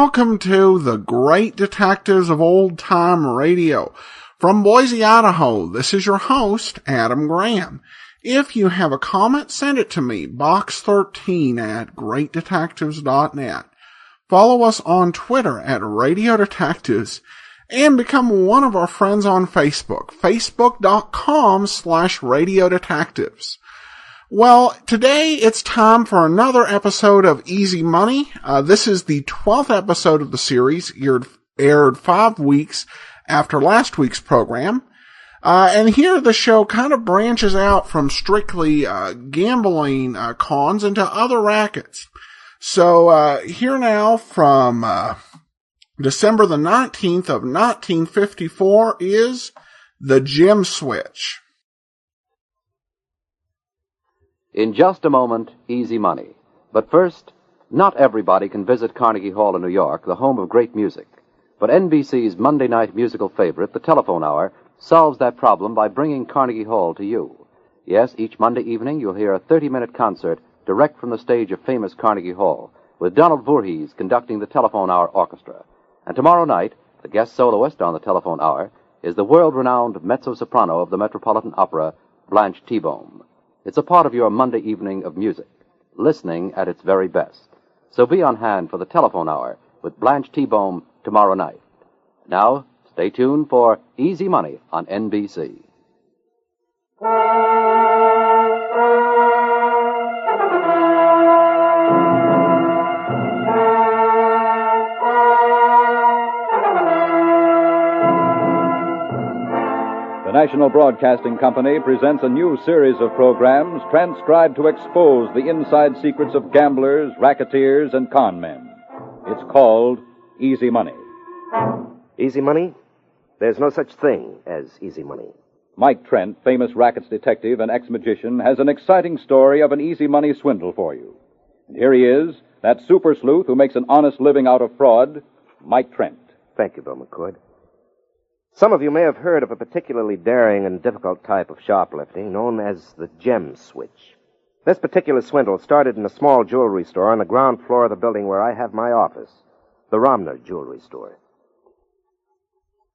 welcome to the Great Detectives of Old Time Radio. From Boise, Idaho, this is your host, Adam Graham. If you have a comment, send it to me, box13@greatdetectives.net. Follow us on Twitter at Radio Detectives, and become one of our friends on Facebook, facebook.com/Radio Detectives. Well, today it's time for another episode of Easy Money. This is the 12th episode of the series, aired 5 weeks after last week's program. And here the show kind of branches out from strictly gambling cons into other rackets. So here now from December the 19th of 1954 is The Gem Switch. In just a moment, Easy Money. But first, not everybody can visit Carnegie Hall in New York, the home of great music. But NBC's Monday night musical favorite, The Telephone Hour, solves that problem by bringing Carnegie Hall to you. Yes, each Monday evening you'll hear a 30-minute concert direct from the stage of famous Carnegie Hall, with Donald Voorhees conducting the Telephone Hour Orchestra. And tomorrow night, the guest soloist on the Telephone Hour is the world-renowned mezzo-soprano of the Metropolitan Opera, Blanche T-Bone. It's a part of your Monday evening of music, listening at its very best. So be on hand for the Telephone Hour with Blanche T-Bone tomorrow night. Now, stay tuned for Easy Money on NBC. The National Broadcasting Company presents a new series of programs transcribed to expose the inside secrets of gamblers, racketeers, and con men. It's called Easy Money. Easy money? There's no such thing as easy money. Mike Trent, famous rackets detective and ex-magician, has an exciting story of an easy money swindle for you. And here he is, that super sleuth who makes an honest living out of fraud, Mike Trent. Thank you, Bill McCord. Some of you may have heard of a particularly daring and difficult type of shoplifting known as the gem switch. This particular swindle started in a small jewelry store on the ground floor of the building where I have my office, the Romner Jewelry Store.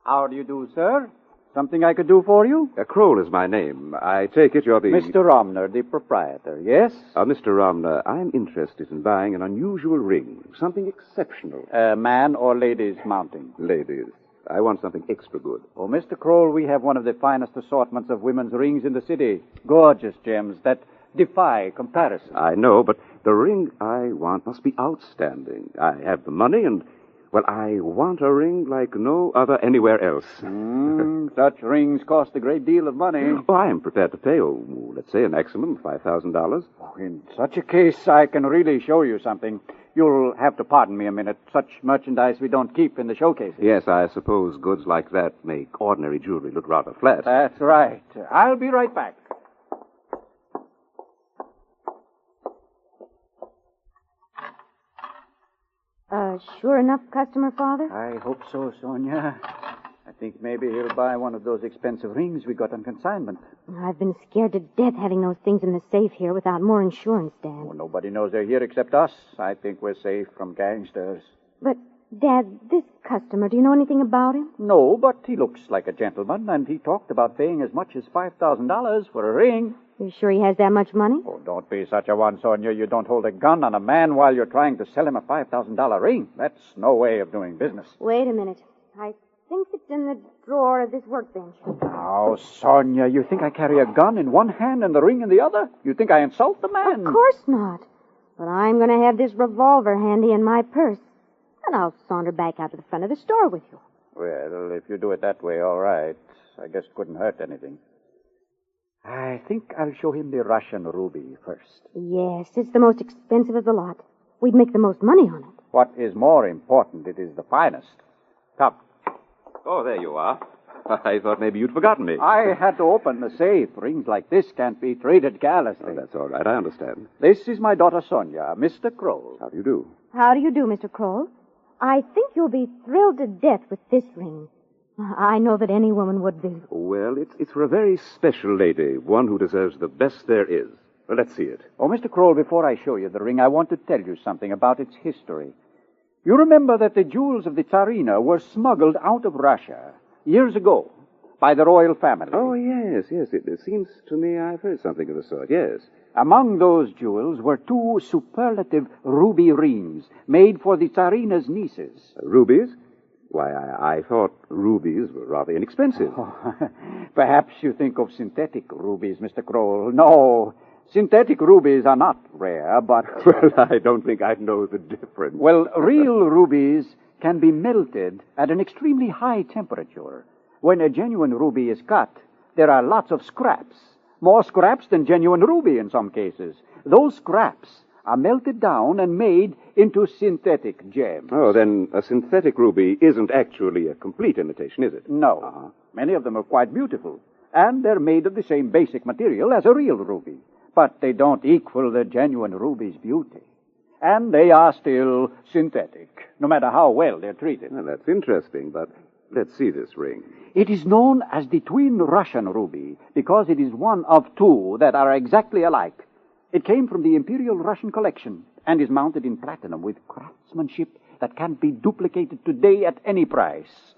How do you do, sir? Something I could do for you? Kroll is my name. I take it you're the... Mr. Romner, the proprietor, yes? Mr. Romner, I'm interested in buying an unusual ring, something exceptional. Man or ladies mounting? Ladies. I want something extra good. Oh, Mr. Kroll, we have one of the finest assortments of women's rings in the city. Gorgeous gems that defy comparison. I know, but the ring I want must be outstanding. I have the money and... well, I want a ring like no other anywhere else. Such rings cost a great deal of money. Oh, I am prepared to pay, let's say, a maximum of $5,000. Oh, in such a case, I can really show you something. You'll have to pardon me a minute. Such merchandise we don't keep in the showcases. Yes, I suppose goods like that make ordinary jewelry look rather flat. That's right. I'll be right back. Sure enough customer, Father? I hope so, Sonia. I think maybe he'll buy one of those expensive rings we got on consignment. I've been scared to death having those things in the safe here without more insurance, Dad. Oh, nobody knows they're here except us. I think we're safe from gangsters. But, Dad, this customer, do you know anything about him? No, but he looks like a gentleman, and he talked about paying as much as $5,000 for a ring. You sure he has that much money? Oh, don't be such a one, Sonia. You don't hold a gun on a man while you're trying to sell him a $5,000 ring. That's no way of doing business. Wait a minute. I think it's in the drawer of this workbench. Now, Sonia, you think I carry a gun in one hand and the ring in the other? You think I insult the man? Of course not. But I'm going to have this revolver handy in my purse. And I'll saunter back out to the front of the store with you. Well, if you do it that way, all right. I guess it couldn't hurt anything. I think I'll show him the Russian ruby first. Yes, it's the most expensive of the lot. We'd make the most money on it. What is more important, it is the finest. Come. Oh, there you are. I thought maybe you'd forgotten me. I had to open the safe. Rings like this can't be traded carelessly. Oh, that's all right. I understand. This is my daughter, Sonia, Mr. Kroll. How do you do? How do you do, Mr. Kroll? I think you'll be thrilled to death with this ring. I know that any woman would be. Well, it's for a very special lady, one who deserves the best there is. Well, let's see it. Oh, Mr. Kroll, before I show you the ring, I want to tell you something about its history. You remember that the jewels of the Tsarina were smuggled out of Russia years ago by the royal family. Oh, yes. It seems to me I've heard something of the sort, yes. Among those jewels were 2 superlative ruby rings made for the Tsarina's nieces. Rubies? Why, I thought rubies were rather inexpensive. Oh, perhaps you think of synthetic rubies, Mr. Kroll. No, synthetic rubies are not rare, but... Well, I don't think I'd know the difference. Well, real rubies can be melted at an extremely high temperature. When a genuine ruby is cut, there are lots of scraps. More scraps than genuine ruby in some cases. Those scraps are melted down and made into synthetic gems. Oh, then a synthetic ruby isn't actually a complete imitation, is it? No. Uh-huh. Many of them are quite beautiful, and they're made of the same basic material as a real ruby. But they don't equal the genuine ruby's beauty. And they are still synthetic, no matter how well they're treated. Well, that's interesting, but let's see this ring. It is known as the twin Russian ruby because it is one of 2 that are exactly alike. It came from the Imperial Russian collection and is mounted in platinum with craftsmanship that can't be duplicated today at any price.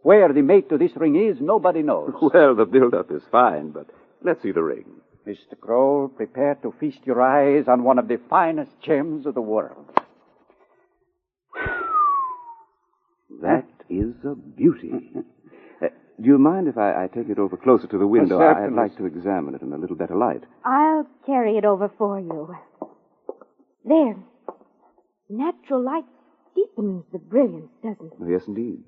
Where the mate to this ring is, nobody knows. Well, the build-up is fine, but let's see the ring. Mr. Kroll, prepare to feast your eyes on one of the finest gems of the world. That is a beauty. Do you mind if I take it over closer to the window? Certainly. I'd like to examine it in a little better light. I'll carry it over for you. There. Natural light deepens the brilliance, doesn't it? Oh, yes, indeed.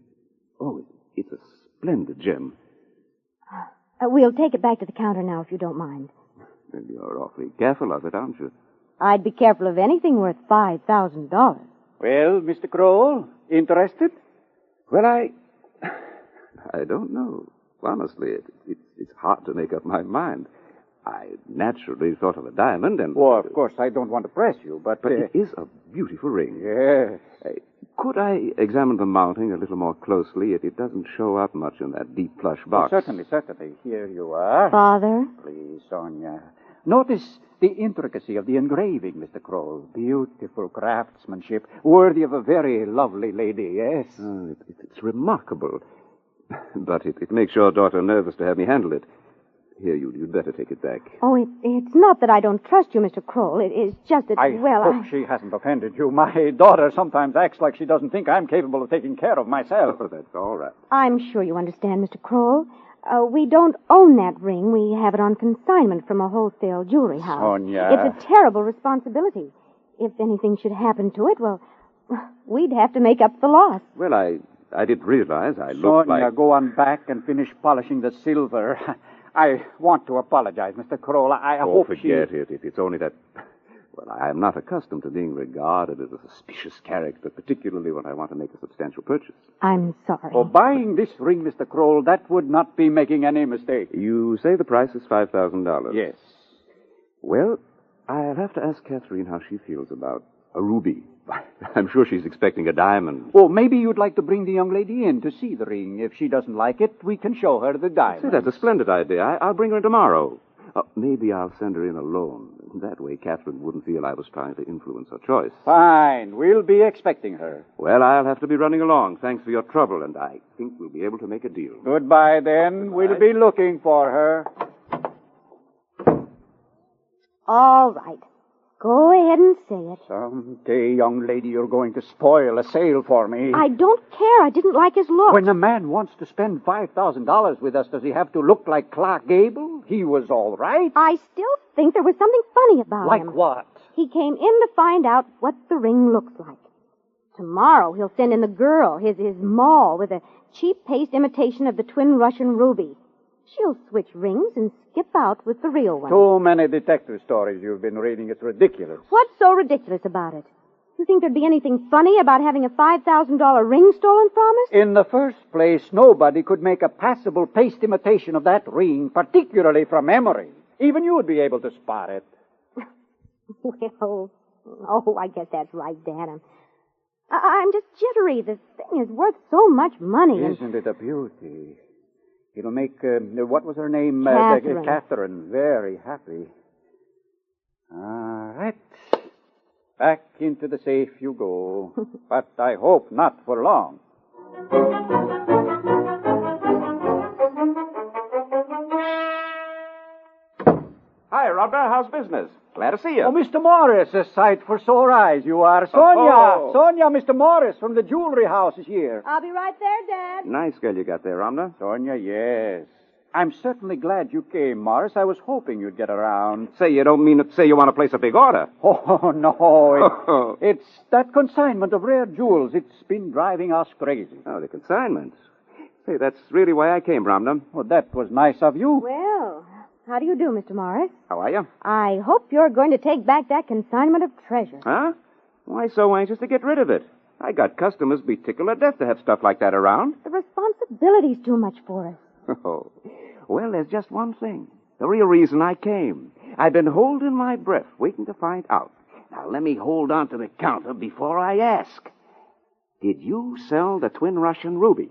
Oh, it's a splendid gem. We'll take it back to the counter now, if you don't mind. Well, you're awfully careful of it, aren't you? I'd be careful of anything worth $5,000. Well, Mr. Kroll, interested? Well, I don't know. Honestly, it's hard to make up my mind. I naturally thought of a diamond and... Well, of course, I don't want to press you, but... But it is a beautiful ring. Yes. Could I examine the mounting a little more closely? It doesn't show up much in that deep plush box. Oh, certainly. Here you are. Father? Please, Sonia. Notice the intricacy of the engraving, Mr. Kroll. Beautiful craftsmanship, worthy of a very lovely lady, yes? Oh, it's remarkable. But it makes your daughter nervous to have me handle it. Here, you'd better take it back. Oh, it's not that I don't trust you, Mr. Kroll. It's just that, I hope she hasn't offended you. My daughter sometimes acts like she doesn't think I'm capable of taking care of myself. Oh, that's all right. I'm sure you understand, Mr. Kroll. We don't own that ring. We have it on consignment from a wholesale jewelry house. Sonia. It's a terrible responsibility. If anything should happen to it, well, we'd have to make up the loss. Well, I didn't realize I looked Sonia, like... go on back and finish polishing the silver. I want to apologize, Mr. Kroll. I hope forget it. It's only that... Well, I am not accustomed to being regarded as a suspicious character, particularly when I want to make a substantial purchase. I'm sorry. For buying this ring, Mr. Kroll, that would not be making any mistake. You say the price is $5,000? Yes. Well, I'll have to ask Catherine how she feels about a ruby. I'm sure she's expecting a diamond. Oh, maybe you'd like to bring the young lady in to see the ring. If she doesn't like it, we can show her the diamond. Say, that's a splendid idea. I'll bring her tomorrow. Maybe I'll send her in alone. That way Catherine wouldn't feel I was trying to influence her choice. Fine. We'll be expecting her. Well, I'll have to be running along. Thanks for your trouble, and I think we'll be able to make a deal. Goodbye, then. Goodbye. We'll be looking for her. All right. Go ahead and say it. Someday, young lady, you're going to spoil a sale for me. I don't care. I didn't like his look. When a man wants to spend $5,000 with us, does he have to look like Clark Gable? He was all right. I still think there was something funny about him. Like what? He came in to find out what the ring looks like. Tomorrow he'll send in the girl, his moll, with a cheap paste imitation of the twin Russian ruby. She'll switch rings and skip out with the real one. Too many detective stories you've been reading. It's ridiculous. What's so ridiculous about it? You think there'd be anything funny about having a $5,000 ring stolen from us? In the first place, nobody could make a passable paste imitation of that ring, particularly from memory. Even you would be able to spot it. Well, I guess that's right, Dad. I'm just jittery. The thing is worth so much money. Isn't it a beauty? It'll make, what was her name? Catherine. Catherine very happy. All right. Back into the safe you go. But I hope not for long. Hi, Robert. How's business? Glad to see you. Oh, Mr. Morris, a sight for sore eyes you are. Sonia! Sonia, Mr. Morris from the jewelry house is here. I'll be right there, Dad. Nice girl you got there, Ramna. Sonia, yes. I'm certainly glad you came, Morris. I was hoping you'd get around. Say, you don't mean to say you want to place a big order. Oh, no. It's that consignment of rare jewels. It's been driving us crazy. Oh, the consignments. Say, that's really why I came, Ramna. Well, that was nice of you. Well, how do you do, Mr. Morris? How are you? I hope you're going to take back that consignment of treasure. Huh? Why so anxious to get rid of it? I got customers be tickled to death to have stuff like that around. The responsibility's too much for us. Oh, well, there's just one thing. The real reason I came. I've been holding my breath, waiting to find out. Now, let me hold on to the counter before I ask. Did you sell the twin Russian ruby?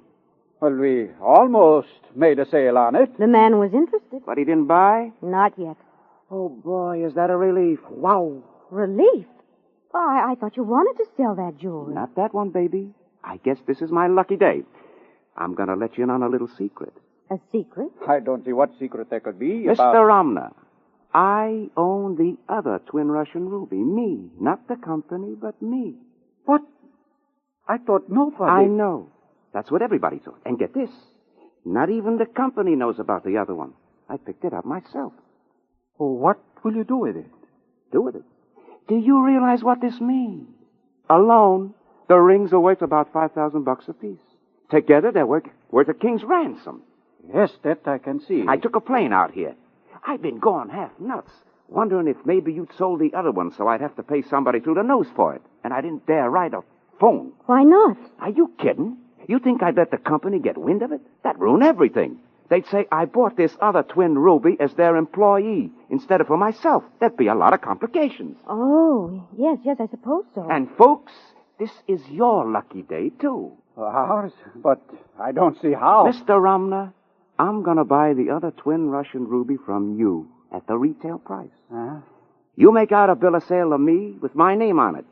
Well, we almost made a sale on it. The man was interested. But he didn't buy? Not yet. Oh, boy, is that a relief. Wow. Relief? Oh, I thought you wanted to sell that jewelry. Not that one, baby. I guess this is my lucky day. I'm going to let you in on a little secret. A secret? I don't see what secret there could be Mr. about... Ramna, I own the other twin Russian ruby. Me. Not the company, but me. What? I thought nobody... I know. That's what everybody thought. And get this. Not even the company knows about the other one. I picked it up myself. Oh, what will you do with it? Do with it? Do you realize what this means? Alone, the rings are worth about $5,000 apiece. Together, they're worth a king's ransom. Yes, that I can see. I took a plane out here. I've been going half nuts, wondering if maybe you'd sold the other one so I'd have to pay somebody through the nose for it. And I didn't dare write a phone. Why not? Are you kidding? You think I'd let the company get wind of it? That'd ruin everything. They'd say I bought this other twin ruby as their employee instead of for myself. There'd be a lot of complications. Oh, yes, I suppose so. And, folks, this is your lucky day, too. Ours? But I don't see how. Mr. Ramna, I'm going to buy the other twin Russian ruby from you at the retail price. Huh? You make out a bill of sale to me with my name on it.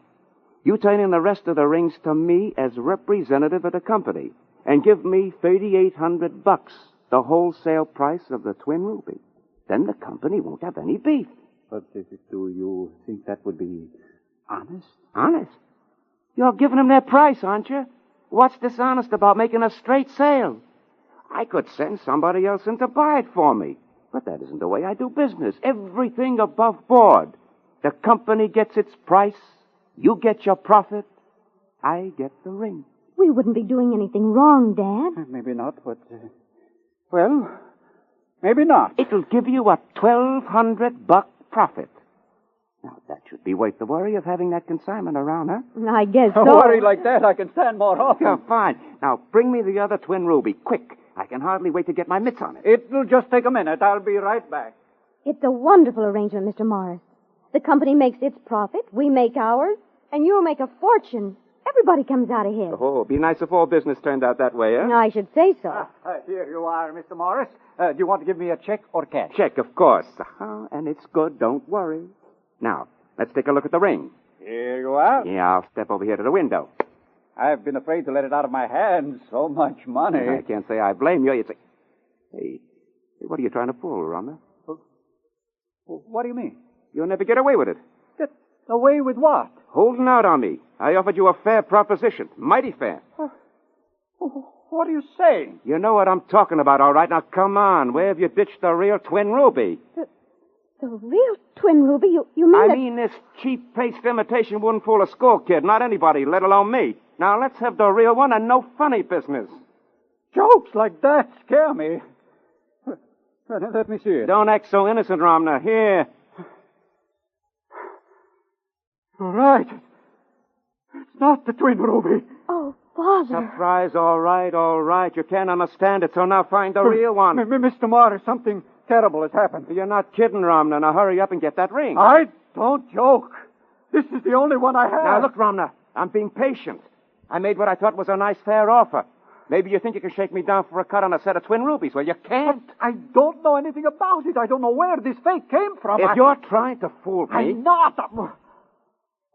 You turn in the rest of the rings to me as representative of the company and give me $3,800, the wholesale price of the twin ruby. Then the company won't have any beef. But do you think that would be honest? Honest? You're giving them their price, aren't you? What's dishonest about making a straight sale? I could send somebody else in to buy it for me. But that isn't the way I do business. Everything above board. The company gets its price. You get your profit. I get the ring. We wouldn't be doing anything wrong, Dad. Maybe not, but... well, maybe not. It'll give you a $1,200 profit. Now, that should be worth the worry of having that consignment around, huh? I guess so. A worry like that, I can stand more often. Yeah, fine. Now, bring me the other twin ruby, quick. I can hardly wait to get my mitts on it. It'll just take a minute. I'll be right back. It's a wonderful arrangement, Mr. Morris. The company makes its profit, we make ours, and you'll make a fortune. Everybody comes out ahead. Oh, it'd be nice if all business turned out that way, huh? I should say so. Here you are, Mr. Morris. Do you want to give me a check or cash? Check, of course. And it's good, don't worry. Now, let's take a look at the ring. Here you are. Yeah, I'll step over here to the window. I've been afraid to let it out of my hands. So much money. I can't say I blame you. You'd say, hey, what are you trying to pull, Rhonda? What do you mean? You'll never get away with it. Get away with what? Holding out on me. I offered you a fair proposition. Mighty fair. What are you saying? You know what I'm talking about, all right. Now, come on. Where have you ditched the real twin ruby? The real twin ruby? You mean I mean, this cheap paste imitation wouldn't fool a school kid, not anybody, let alone me. Now, let's have the real one and no funny business. Jokes like that scare me. Let me see it. Don't act so innocent, Romner. Here. All right. It's not the twin ruby. Oh, Father. Surprise, all right. You can't understand it, so now find the real one. Mr. Morris, something terrible has happened. You're not kidding, Romner. Now hurry up and get that ring. I don't joke. This is the only one I have. Now look, Romner, I'm being patient. I made what I thought was a nice, fair offer. Maybe you think you can shake me down for a cut on a set of twin rubies. Well, you can't. But I don't know anything about it. I don't know where this fake came from. If you're trying to fool me... I'm not.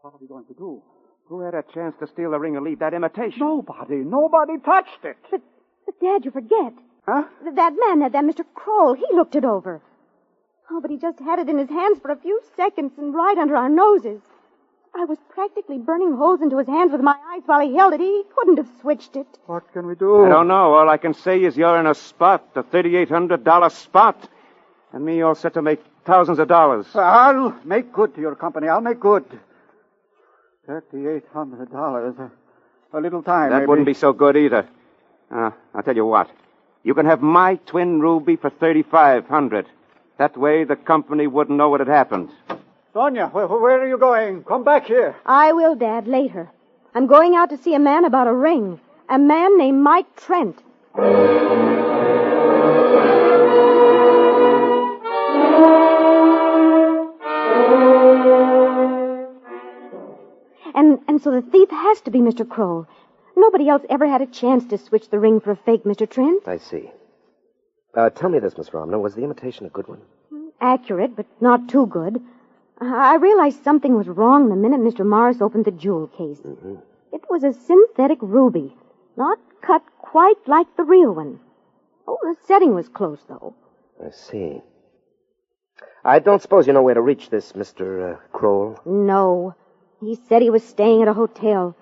What are we going to do? Who had a chance to steal the ring and leave that imitation? Nobody touched it. But Dad, you forget. Huh? That man, that Mr. Kroll, he looked it over. Oh, but he just had it in his hands for a few seconds and right under our noses. I was practically burning holes into his hands with my eyes while he held it. He couldn't have switched it. What can we do? I don't know. All I can say is you're in a spot, a $3,800 spot. And me all set to make thousands of dollars. I'll make good to your company. I'll make good. $3,800. A little time, That maybe. wouldn't be so good either. I'll tell you what. You can have my twin ruby for $3,500. That way the company wouldn't know what had happened. Sonia, where are you going? Come back here. I will, Dad, later. I'm going out to see a man about a ring. A man named Mike Trent. And so the thief has to be Mr. Kroll. Nobody else ever had a chance to switch the ring for a fake Mr. Trent. I see. Tell me this, Miss Romner. Was the imitation a good one? Accurate, but not too good. I realized something was wrong the minute Mr. Morris opened the jewel case. Mm-hmm. It was a synthetic ruby, not cut quite like the real one. Oh, the setting was close, though. I see. I don't suppose you know where to reach this Mr. Kroll? No. He said he was staying at a hotel.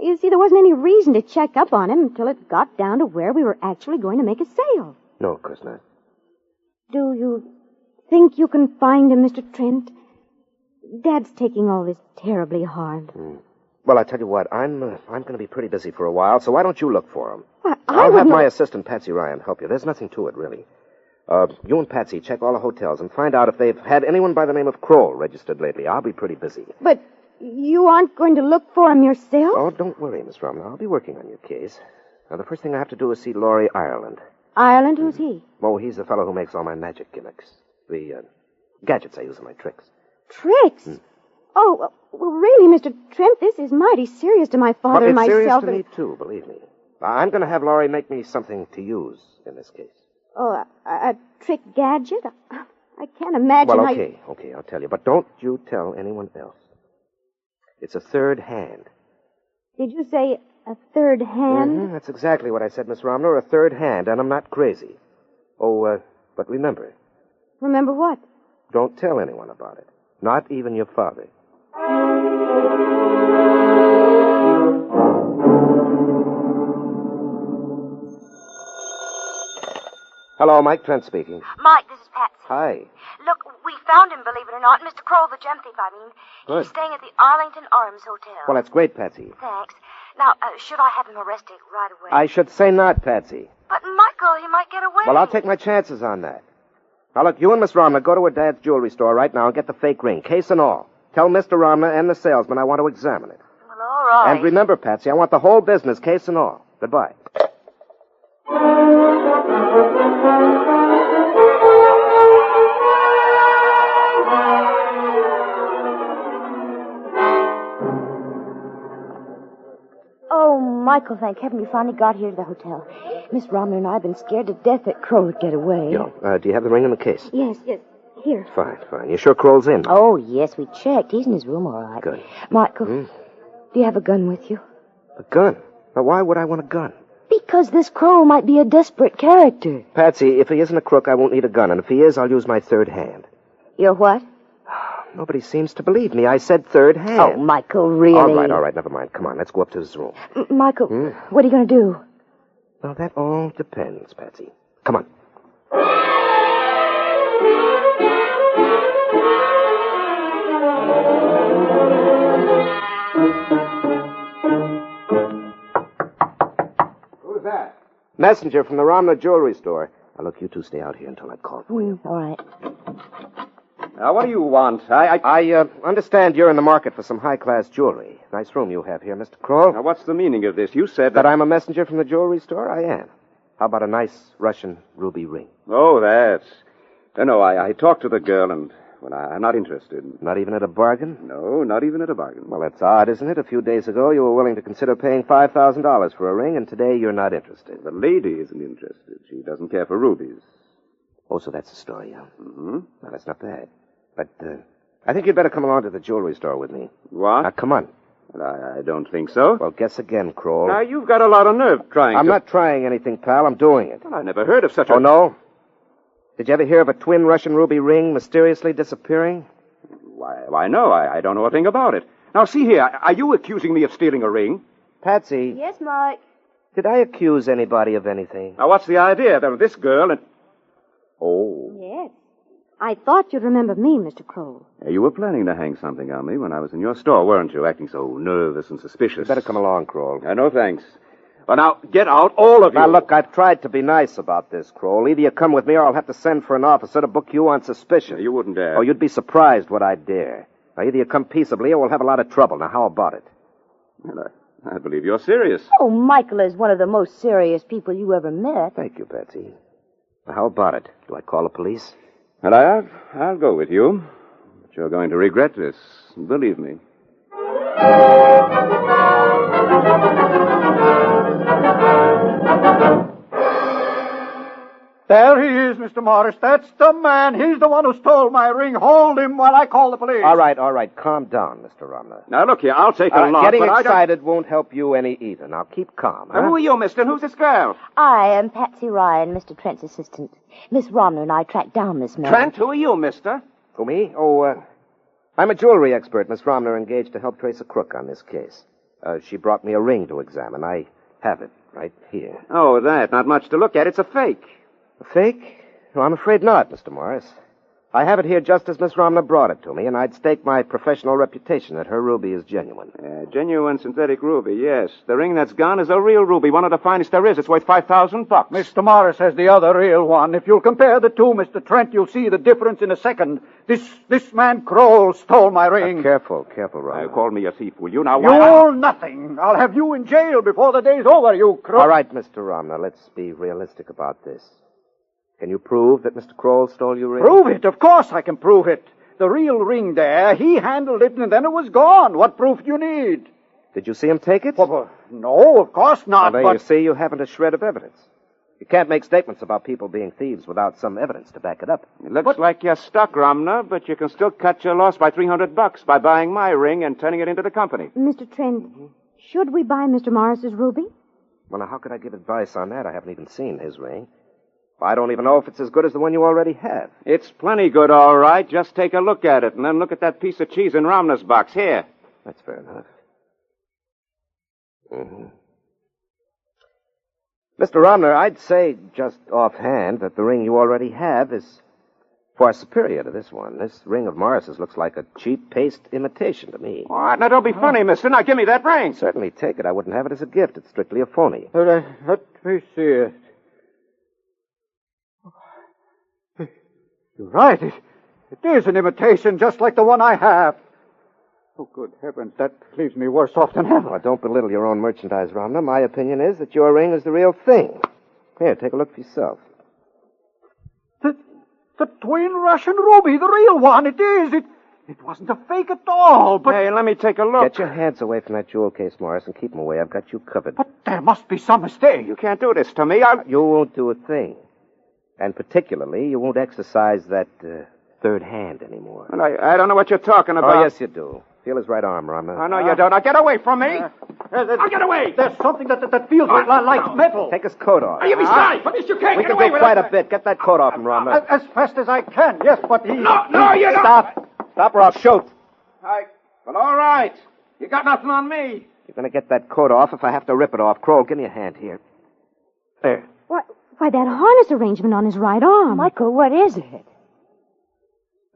You see, there wasn't any reason to check up on him until it got down to where we were actually going to make a sale. No, of course not. Do you think you can find him, Mr. Trent? Dad's taking all this terribly hard. Well, I tell you what, I'm going to be pretty busy for a while, so why don't you look for him? Well, I'll have my assistant, Patsy Ryan, help you. There's nothing to it, really. You and Patsy check all the hotels and find out if they've had anyone by the name of Kroll registered lately. I'll be pretty busy. But you aren't going to look for him yourself? Oh, don't worry, Miss Romner. I'll be working on your case. Now, the first thing I have to do is see Laurie Ireland. Ireland? Who's he? Oh, he's the fellow who makes all my magic gimmicks. The gadgets I use in my tricks. Tricks? Oh, well, really, Mr. Trent, this is mighty serious to my father and But it's myself. serious to me, too, believe me. I'm going to have Laurie make me something to use in this case. Oh, a trick gadget? I can't imagine Well, how okay, I'll tell you. But don't you tell anyone else. It's a third hand. Did you say a third hand? Mm-hmm, that's exactly what I said, Miss Romner, a third hand, and I'm not crazy. Oh, but remember, Remember what? don't tell anyone about it. Not even your father. Hello, Mike Trent speaking. Mike, this is Patsy. Hi. Look, we found him, believe it or not. Mr. Kroll, the gem thief, I mean. Good. He's staying at the Arlington Arms Hotel. Well, that's great, Patsy. Thanks. Now, should I have him arrested right away? I should say not, Patsy. But, Michael, he might get away. Well, I'll take my chances on that. Now, look, you and Miss Romner go to her dad's jewelry store right now and get the fake ring, case and all. Tell Mr. Romner and the salesman I want to examine it. Well, all right. And remember, Patsy, I want the whole business, case and all. Goodbye. Oh, Michael, thank heaven you finally got here to the hotel. Miss Romner and I have been scared to death that Kroll would get away. Do you have the ring in the case? Yes. Here. Fine. You sure Kroll's in? Oh, yes, we checked. He's in his room all right. Good. Michael, do you have a gun with you? A gun? Now, why would I want a gun? Because this Kroll might be a desperate character. Patsy, if he isn't a crook, I won't need a gun. And if he is, I'll use my third hand. You're what? Nobody seems to believe me. I said third hand. Oh, Michael, really? All right, never mind. Come on, let's go up to his room. Michael, what are you going to do? Well, that all depends, Patsy. Come on. Who's that? Messenger from the Romner Jewelry Store. Now, look, you two stay out here until I call for you. All right. Now, what do you want? I understand you're in the market for some high-class jewelry. Nice room you have here, Mr. Kroll. Now, what's the meaning of this? You said That I'm a messenger from the jewelry store? I am. How about a nice Russian ruby ring? Oh, that. No, I talked to the girl, and, well, I'm not interested. Not even at a bargain? No, not even at a bargain. Well, that's odd, isn't it? A few days ago, you were willing to consider paying $5,000 for a ring, and today you're not interested. The lady isn't interested. She doesn't care for rubies. Oh, so that's the story, yeah? Mm-hmm. Well, that's not bad. But I think you'd better come along to the jewelry store with me. What? Now, come on. I don't think so. Well, guess again, Kroll. Now, you've got a lot of nerve trying I'm not trying anything, pal. I'm doing it. Well, I never heard of such a... Oh, no? Did you ever hear of a twin Russian ruby ring mysteriously disappearing? Why, no. I don't know a thing about it. Now, see here. Are you accusing me of stealing a ring? Patsy. Yes, Mike. Did I accuse anybody of anything? Now, what's the idea? There was this girl and... Oh. Yes. I thought you'd remember me, Mr. Kroll. You were planning to hang something on me when I was in your store, weren't you? Acting so nervous and suspicious. You better come along, Kroll. No, thanks. Well, now, get out, all of you. Now, look, I've tried to be nice about this, Kroll. Either you come with me or I'll have to send for an officer to book you on suspicion. You wouldn't dare. Oh, you'd be surprised what I'd dare. Now, either you come peaceably or we'll have a lot of trouble. Now, how about it? Well, I believe you're serious. Oh, Michael is one of the most serious people you ever met. Thank you, Patsy. Now, how about it? Do I call the police? Well, I'll go with you. But you're going to regret this. Believe me. There he is, Mr. Morris. That's the man. He's the one who stole my ring. Hold him while I call the police. All right. Calm down, Mr. Romner. Now, look here. I'll take a lot, getting but excited won't help you any either. Now, keep calm, huh? Who are you, mister, and who's this girl? I am Patsy Ryan, Mr. Trent's assistant. Miss Romner and I tracked down this man. Trent, who are you, mister? Who, me? Oh, I'm a jewelry expert. Miss Romner engaged to help trace a crook on this case. She brought me a ring to examine. I have it right here. Oh, that. Not much to look at. It's a fake. A fake? No, I'm afraid not, Mr. Morris. I have it here just as Miss Romner brought it to me, and I'd stake my professional reputation that her ruby is genuine. Genuine synthetic ruby, yes. The ring that's gone is a real ruby, one of the finest there is. It's worth $5,000. Mr. Morris has the other real one. If you'll compare the two, Mr. Trent, you'll see the difference in a second. This man Kroll stole my ring. Now, careful, Romner. Call me a thief, will you? Now, You'll nothing. I'll have you in jail before the day's over, you crook. All right, Mr. Romner, let's be realistic about this. Can you prove that Mr. Kroll stole your ring? Prove it? Of course I can prove it. The real ring there, he handled it and then it was gone. What proof do you need? Did you see him take it? Well, no, of course not, well, but... you see, you haven't a shred of evidence. You can't make statements about people being thieves without some evidence to back it up. It looks like you're stuck, Romner, but you can still cut your loss by $300 by buying my ring and turning it into the company. Mr. Trent, should we buy Mr. Morris's ruby? Well, now, how could I give advice on that? I haven't even seen his ring. I don't even know if it's as good as the one you already have. It's plenty good, all right. Just take a look at it, and then look at that piece of cheese in Romner's box. Here. That's fair enough. Mm-hmm. Mr. Romner, I'd say just offhand that the ring you already have is far superior to this one. This ring of Morris's looks like a cheap paste imitation to me. What? Now, don't be funny, mister. Now, give me that ring. Certainly take it. I wouldn't have it as a gift. It's strictly a phony. Let me see it. You're right. It is an imitation just like the one I have. Oh, good heavens, that leaves me worse off than ever. Well, don't belittle your own merchandise, Romner. My opinion is that your ring is the real thing. Here, take a look for yourself. The twin Russian ruby, the real one. It is. It wasn't a fake at all, but... Hey, let me take a look. Get your hands away from that jewel case, Morris, and keep them away. I've got you covered. But there must be some mistake. You can't do this to me. You won't do a thing. And particularly, you won't exercise that third hand anymore. Well, I don't know what you're talking about. Oh, yes, you do. Feel his right arm, Romner. Oh, no, you don't. Now, get away from me. I'll get away. There's something that feels like metal. Take his coat off. You be sorry. For this, you can't We get can away do with quite it. a bit. Get that coat off him, Romner. As fast as I can, yes, but he... No, you don't. Stop or I'll shoot. Well, all right. You got nothing on me. You're going to get that coat off if I have to rip it off. Kroll, give me a hand here. There. Why, that harness arrangement on his right arm. Michael, what is it?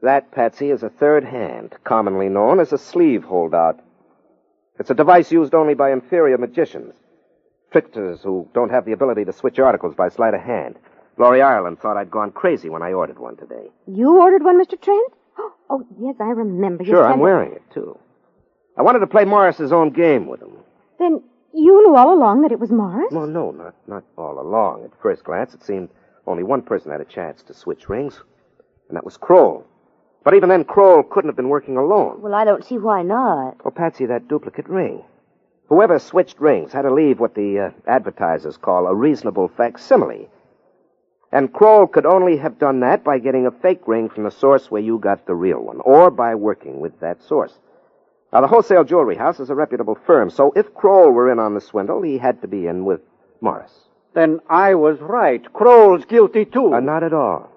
That, Patsy, is a third hand, commonly known as a sleeve holdout. It's a device used only by inferior magicians, tricksters who don't have the ability to switch articles by sleight of hand. Laurie Ireland thought I'd gone crazy when I ordered one today. You ordered one, Mr. Trent? Oh, yes, I remember. You Sure, said I'm wearing it, too. I wanted to play Morris's own game with him. Then you knew all along that it was Morris? Well, no, not all along. At first glance, it seemed only one person had a chance to switch rings, and that was Kroll. But even then, Kroll couldn't have been working alone. Well, I don't see why not. Oh, Patsy, that duplicate ring. Whoever switched rings had to leave what the advertisers call a reasonable facsimile. And Kroll could only have done that by getting a fake ring from the source where you got the real one, or by working with that source. Now, the wholesale jewelry house is a reputable firm, so if Kroll were in on the swindle, he had to be in with Morris. Then I was right. Kroll's guilty, too. Not at all.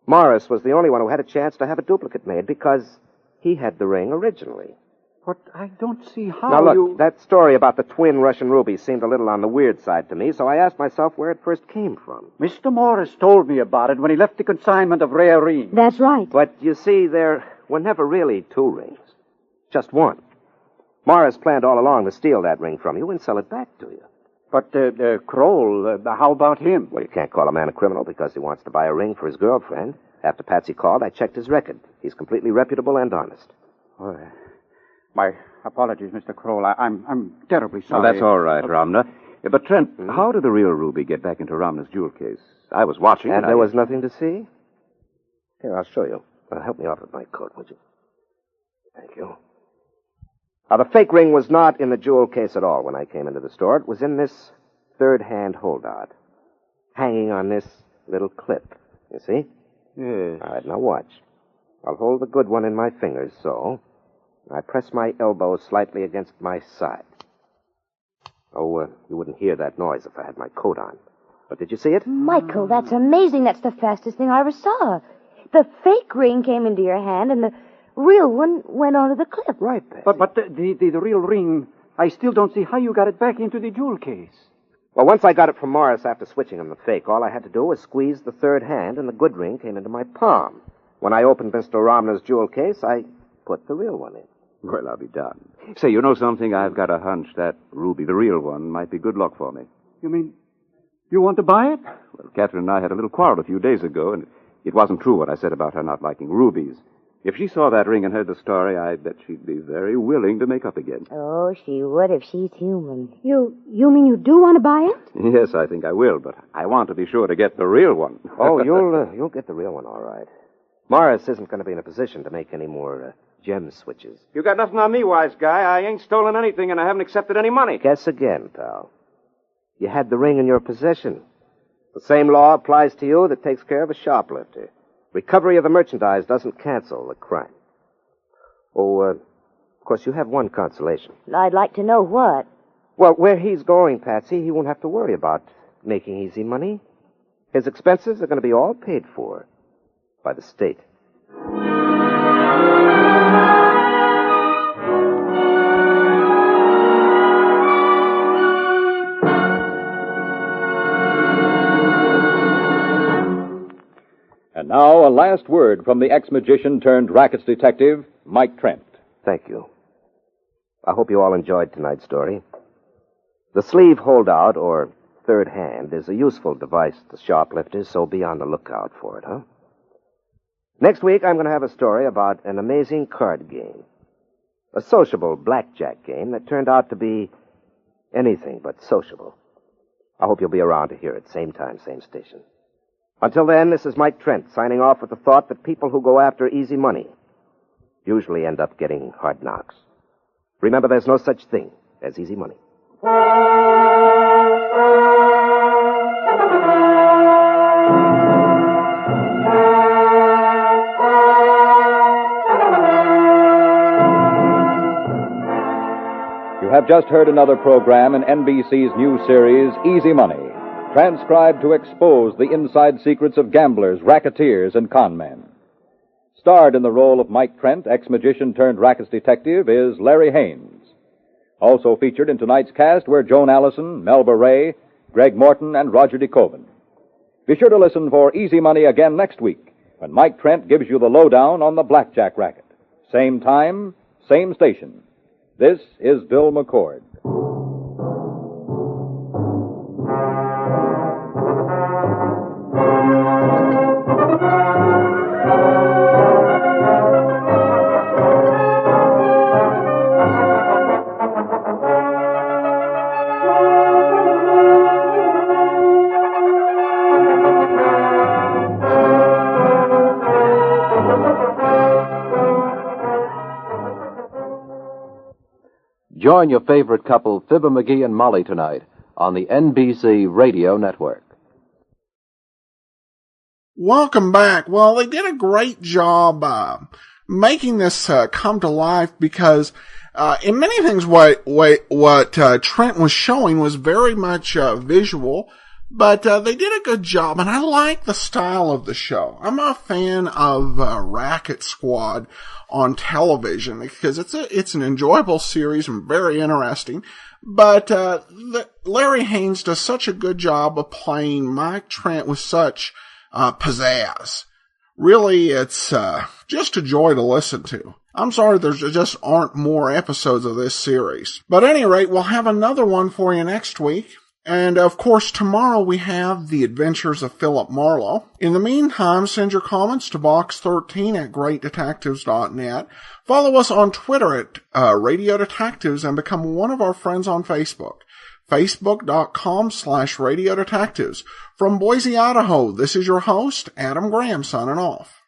Morris was the only one who had a chance to have a duplicate made because he had the ring originally. But I don't see how Now, look, that story about the twin Russian rubies seemed a little on the weird side to me, so I asked myself where it first came from. Mr. Morris told me about it when he left the consignment of rare rings. That's right. But you see, there were never really two rings. Just one. Morris planned all along to steal that ring from you and sell it back to you. But Kroll, how about him? Well, you can't call a man a criminal because he wants to buy a ring for his girlfriend. After Patsy called, I checked his record. He's completely reputable and honest. Oh, my apologies, Mr. Kroll. I'm terribly sorry. Well, that's all right, Romner. But, Trent, how did the real ruby get back into Romner's jewel case? I was watching. And there was nothing to see? Here, I'll show you. Help me off with my coat, would you? Thank you. Now, the fake ring was not in the jewel case at all when I came into the store. It was in this third-hand holdout, hanging on this little clip. You see? Yes. All right, now watch. I'll hold the good one in my fingers, so. I press my elbow slightly against my side. Oh, you wouldn't hear that noise if I had my coat on. But did you see it? Michael, that's amazing. That's the fastest thing I ever saw. The fake ring came into your hand, and the real one went onto the clip. Right, Patsy. But the real ring, I still don't see how you got it back into the jewel case. Well, once I got it from Morris after switching him the fake, all I had to do was squeeze the third hand, and the good ring came into my palm. When I opened Mr. Romner's jewel case, I put the real one in. Well, I'll be darned. Say, you know something? I've got a hunch that ruby, the real one, might be good luck for me. You mean you want to buy it? Well, Catherine and I had a little quarrel a few days ago, and it wasn't true what I said about her not liking rubies. If she saw that ring and heard the story, I bet she'd be very willing to make up again. Oh, she would if she's human. You mean you do want to buy it? Yes, I think I will, but I want to be sure to get the real one. Oh, you'll get the real one, all right. Morris isn't going to be in a position to make any more gem switches. You got nothing on me, wise guy. I ain't stolen anything, and I haven't accepted any money. Guess again, pal. You had the ring in your possession. The same law applies to you that takes care of a shoplifter. Recovery of the merchandise doesn't cancel the crime. Oh, of course, you have one consolation. I'd like to know what. Well, where he's going, Patsy, he won't have to worry about making easy money. His expenses are going to be all paid for by the state. And now, a last word from the ex-magician turned rackets detective, Mike Trent. Thank you. I hope you all enjoyed tonight's story. The sleeve holdout, or third hand, is a useful device to shoplifters, so be on the lookout for it, huh? Next week, I'm going to have a story about an amazing card game. A sociable blackjack game that turned out to be anything but sociable. I hope you'll be around to hear it. Same time, same station. Until then, this is Mike Trent signing off with the thought that people who go after easy money usually end up getting hard knocks. Remember, there's no such thing as easy money. You have just heard another program in NBC's new series, Easy Money, transcribed to expose the inside secrets of gamblers, racketeers, and con men. Starred in the role of Mike Trent, ex-magician turned rackets detective, is Larry Haynes. Also featured in tonight's cast were Joan Allison, Melba Ray, Greg Morton, and Roger DeKoven. Be sure to listen for Easy Money again next week, when Mike Trent gives you the lowdown on the blackjack racket. Same time, same station. This is Bill McCord. Join your favorite couple, Fibber McGee and Molly, tonight on the NBC Radio Network. Welcome back. Well, they did a great job making this come to life because in many things what Trent was showing was very much visual, but they did a good job, and I like the style of the show. I'm a fan of Racket Squad on television because it's an enjoyable series and very interesting. But Larry Haynes does such a good job of playing Mike Trent with such pizzazz. Really, it's just a joy to listen to. I'm sorry there just aren't more episodes of this series. But at any rate, we'll have another one for you next week. And of course, tomorrow we have The Adventures of Philip Marlowe. In the meantime, send your comments to box13@greatdetectives.net. Follow us on Twitter at Radio Detectives and become one of our friends on Facebook. Facebook.com/Radio Detectives. From Boise, Idaho, this is your host, Adam Graham, signing off.